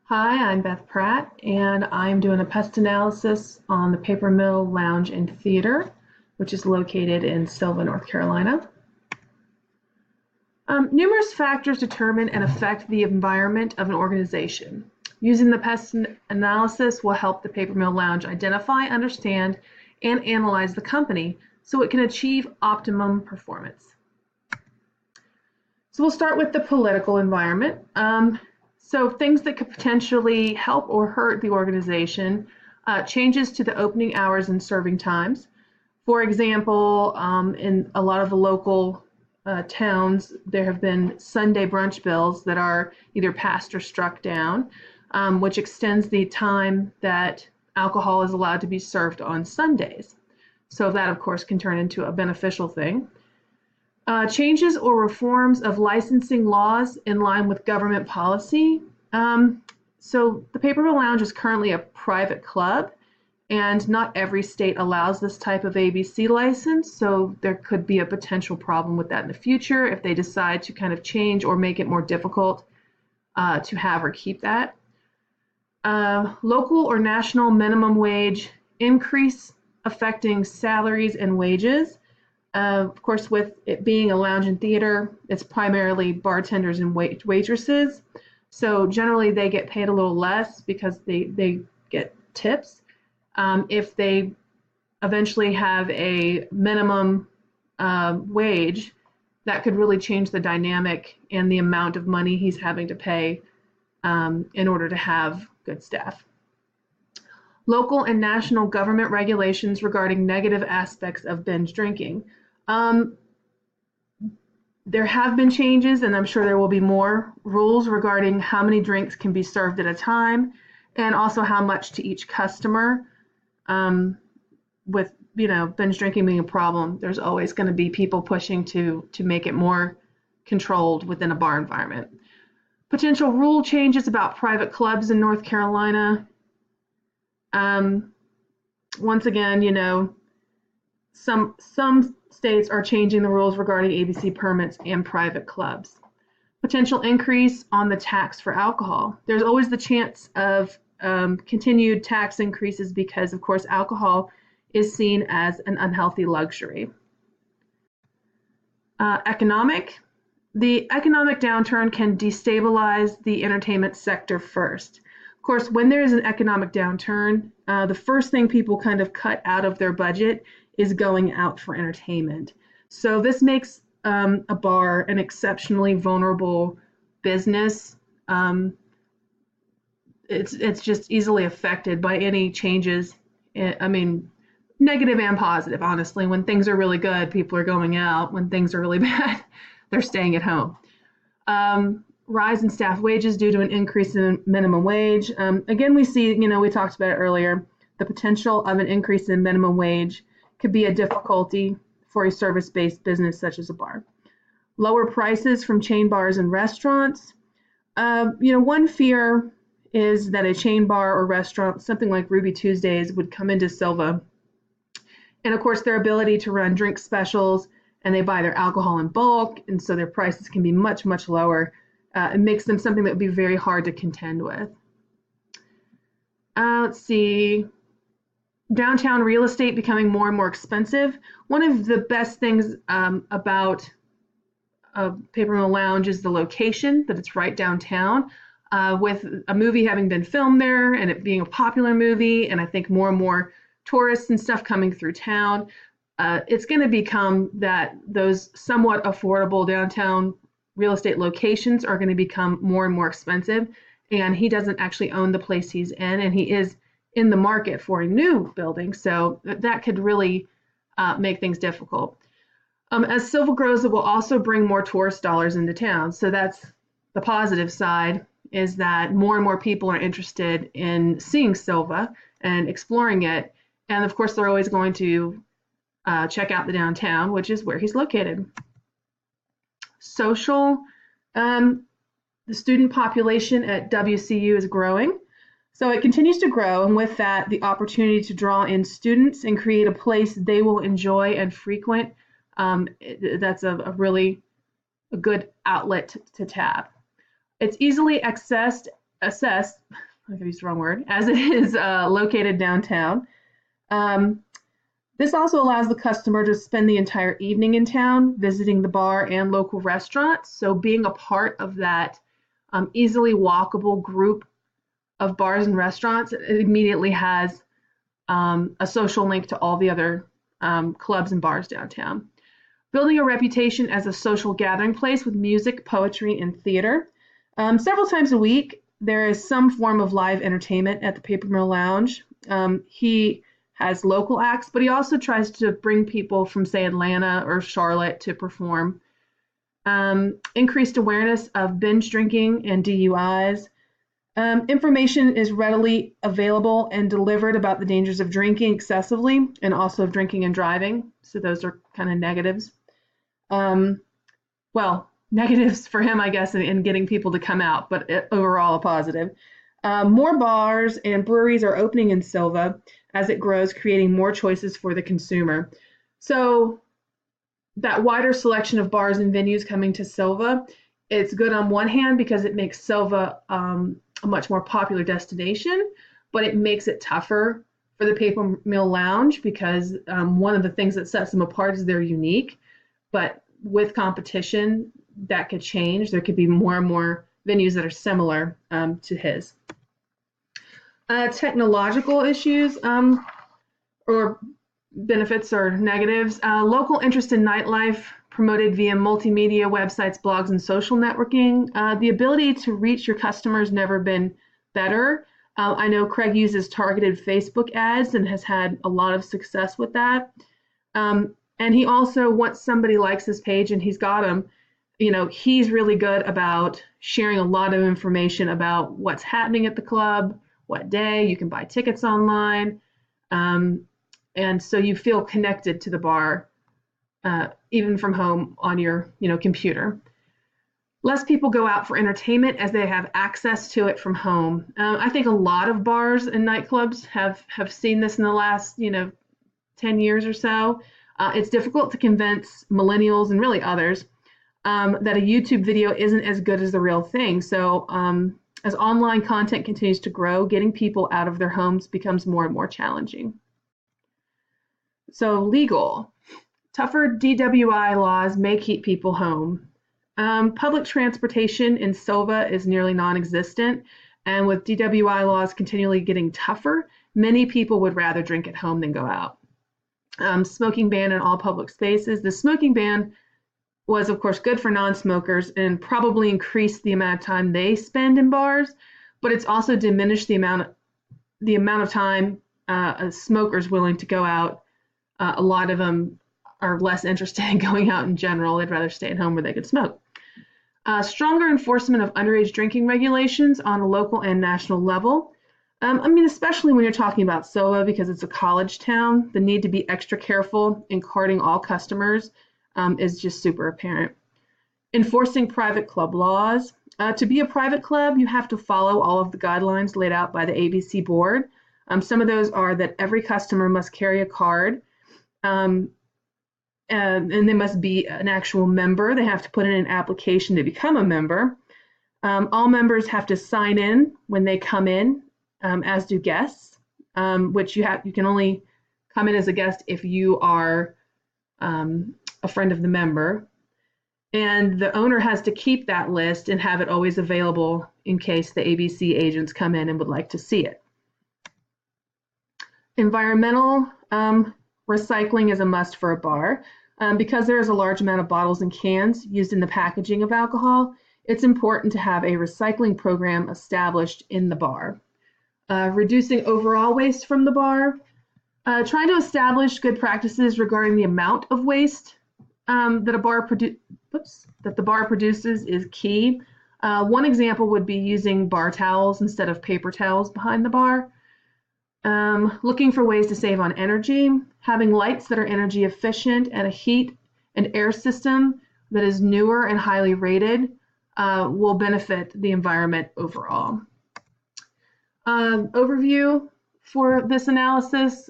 Hi, I'm Beth Pratt, and I'm doing a pest analysis on the Paper Mill Lounge and Theater, which is located in Sylva, North Carolina. Numerous factors determine and affect the environment of an organization. Using the pest analysis will help the Paper Mill Lounge identify, understand, and analyze the company so it can achieve optimum performance. So we'll start with the political environment. So things that could potentially help or hurt the organization, changes to the opening hours and serving times. For example, in a lot of the local towns, there have been Sunday brunch bills that are either passed or struck down, which extends the time that alcohol is allowed to be served on Sundays. So that, of course, can turn into a beneficial thing. Changes or reforms of licensing laws in line with government policy. So the Paper Mill Lounge is currently a private club, and not every state allows this type of ABC license, so there could be a potential problem with that in the future if they decide to kind of change or make it more difficult to have or keep that. Local or national minimum wage increase affecting salaries and wages. Of course, with it being a lounge and theater, it's primarily bartenders and waitresses. So generally they get paid a little less because they get tips. If they eventually have a minimum wage, that could really change the dynamic and the amount of money he's having to pay in order to have good staff. Local and national government regulations regarding negative aspects of binge drinking. There have been changes, and I'm sure there will be more rules regarding how many drinks can be served at a time, and also how much to each customer. With binge drinking being a problem, there's always going to be people pushing to make it more controlled within a bar environment. Potential rule changes about private clubs in North Carolina. Once again, some states are changing the rules regarding ABC permits and private clubs. Potential increase on the tax for alcohol. There's always the chance of continued tax increases because, of course, alcohol is seen as an unhealthy luxury. Economic. The economic downturn can destabilize the entertainment sector first. Of course, when there is an economic downturn, the first thing people kind of cut out of their budget is going out for entertainment. So this makes a bar an exceptionally vulnerable business. It's just easily affected by any changes. I mean, negative and positive, honestly. When things are really good, people are going out. When things are really bad, they're staying at home. Rise in staff wages due to an increase in minimum wage. Again, we see, we talked about it earlier, the potential of an increase in minimum wage could be a difficulty for a service-based business such as a bar. Lower prices from chain bars and restaurants. One fear is that a chain bar or restaurant, something like Ruby Tuesdays, would come into Sylva. And of course, their ability to run drink specials, and they buy their alcohol in bulk, and so their prices can be much, much lower. It makes them something that would be very hard to contend with. Let's see. Downtown real estate becoming more and more expensive. One of the best things about Paper Mill Lounge is the location, that it's right downtown. With a movie having been filmed there and it being a popular movie, and I think more and more tourists and stuff coming through town, it's going to become that those somewhat affordable downtown real estate locations are going to become more and more expensive. And he doesn't actually own the place he's in, and he is in the market for a new building, so that could really make things difficult. As Sylva grows, it will also bring more tourist dollars into town, so that's the positive side, is that more and more people are interested in seeing Sylva and exploring it, and of course they're always going to check out the downtown, which is where he's located. Social. The student population at WCU is growing. So it continues to grow, and with that, the opportunity to draw in students and create a place they will enjoy and frequent, that's a really good outlet to tap. It's easily accessed assessed, I've used the wrong word, as it is located downtown. Um, this also allows the customer to spend the entire evening in town, visiting the bar and local restaurants. So being a part of that easily walkable group of bars and restaurants, it immediately has a social link to all the other clubs and bars downtown. Building a reputation as a social gathering place with music, poetry, and theater. Several times a week, there is some form of live entertainment at the Paper Mill Lounge. He has local acts, but he also tries to bring people from, say, Atlanta or Charlotte to perform. Increased awareness of binge drinking and DUIs. Information is readily available and delivered about the dangers of drinking excessively and also of drinking and driving. So those are kind of negatives. Well, negatives for him, I guess, in getting people to come out, but overall a positive. More bars and breweries are opening in Silva as it grows, creating more choices for the consumer. So that wider selection of bars and venues coming to Silva, it's good on one hand because it makes Silva a much more popular destination, but it makes it tougher for the Paper Mill Lounge because one of the things that sets them apart is they're unique. But with competition, that could change. There could be more and more venues that are similar to his. Technological issues or benefits or negatives. Local interest in nightlife promoted via multimedia websites, blogs, and social networking. The ability to reach your customers never been better. I know Craig uses targeted Facebook ads and has had a lot of success with that. And he also, once somebody likes his page and he's got them, he's really good about sharing a lot of information about what's happening at the club, what day, you can buy tickets online. And so you feel connected to the bar, even from home on your, computer. Less people go out for entertainment as they have access to it from home. I think a lot of bars and nightclubs have seen this in the last, 10 years or so. It's difficult to convince millennials and really others that a YouTube video isn't as good as the real thing. So as online content continues to grow, getting people out of their homes becomes more and more challenging. So legal. Tougher DWI laws may keep people home. Public transportation in Silva is nearly non-existent, and with DWI laws continually getting tougher, many people would rather drink at home than go out. Smoking ban in all public spaces. The smoking ban was, of course, good for non-smokers and probably increased the amount of time they spend in bars, but it's also diminished the amount of time a smoker is willing to go out. A lot of them are less interested in going out in general. They'd rather stay at home where they could smoke. Stronger enforcement of underage drinking regulations on a local and national level. Especially when you're talking about Silva because it's a college town, the need to be extra careful in carding all customers is just super apparent. Enforcing private club laws. To be a private club, you have to follow all of the guidelines laid out by the ABC board. Some of those are that every customer must carry a card, and they must be an actual member. They have to put in an application to become a member. All members have to sign in when they come in, as do guests, which you can only come in as a guest if you are a friend of the member. And the owner has to keep that list and have it always available in case the ABC agents come in and would like to see it. Environmental recycling is a must for a bar. Because there is a large amount of bottles and cans used in the packaging of alcohol, it's important to have a recycling program established in the bar. Reducing overall waste from the bar. Trying to establish good practices regarding the amount of waste that the bar produces is key. One example would be using bar towels instead of paper towels behind the bar. Looking for ways to save on energy, having lights that are energy efficient and a heat and air system that is newer and highly rated will benefit the environment overall. Overview for this analysis,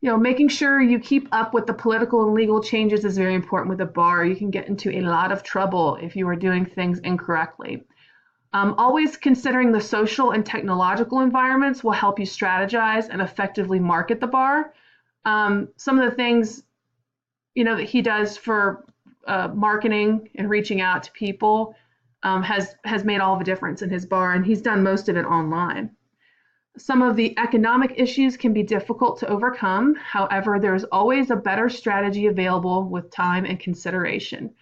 making sure you keep up with the political and legal changes is very important with a bar. You can get into a lot of trouble if you are doing things incorrectly. Always considering the social and technological environments will help you strategize and effectively market the bar. Some of the things that he does for marketing and reaching out to people has made all the difference in his bar, and he's done most of it online. Some of the economic issues can be difficult to overcome. However, there's always a better strategy available with time and consideration.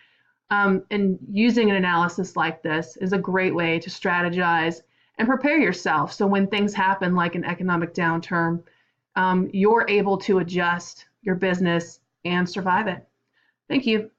And using an analysis like this is a great way to strategize and prepare yourself. So when things happen, like an economic downturn, you're able to adjust your business and survive it. Thank you.